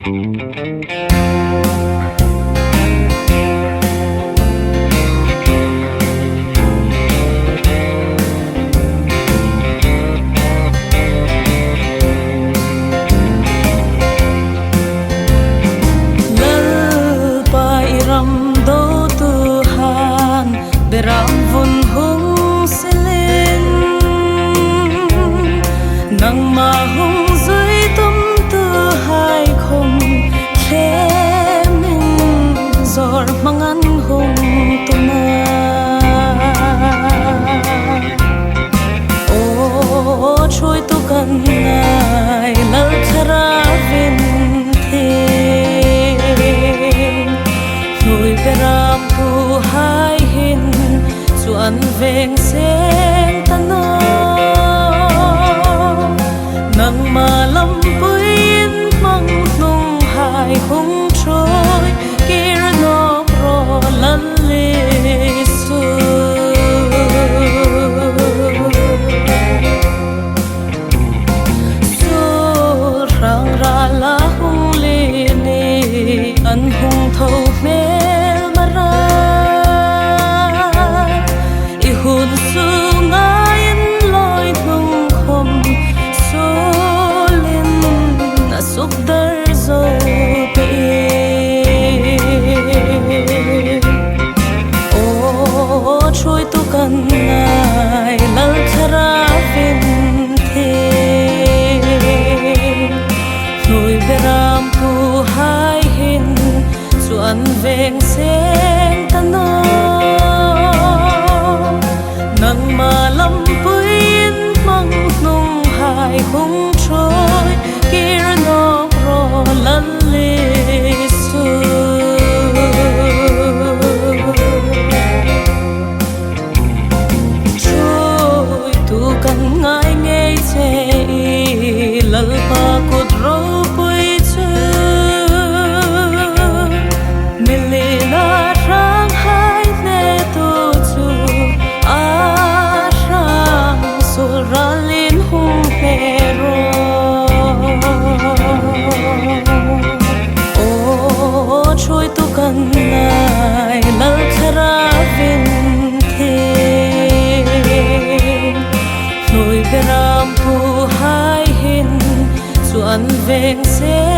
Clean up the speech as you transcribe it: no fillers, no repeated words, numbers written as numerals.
Ram vun hung selin nang ma hung dưới tâm tư hai không khe mình giọt mang ăn hung tuma ô trôi tu cần ngài lal khara vin the nuôi beram tu hai hin chuan veng sen ta no nang ma lam puin mang nung hai hung trôi kir no pro lan le su su rang ra la hung le ne an hung thâu me hun su ngain loi nung khom so lin na suk dar zo pe o trôi tu kan ngai lal khara vin the nuôi beram tu hai hin chuan veng sen ta no nang ma lam puin mang nung hai hung trôi kir no ro lan le su trôi tu kan ngai ngei che lal pa kut ro pui chu milina rang hai ne tu chu ralin hung pero o trôi tu kan ngai lal khara vin the nuôi beram pu hai hin chuan veng se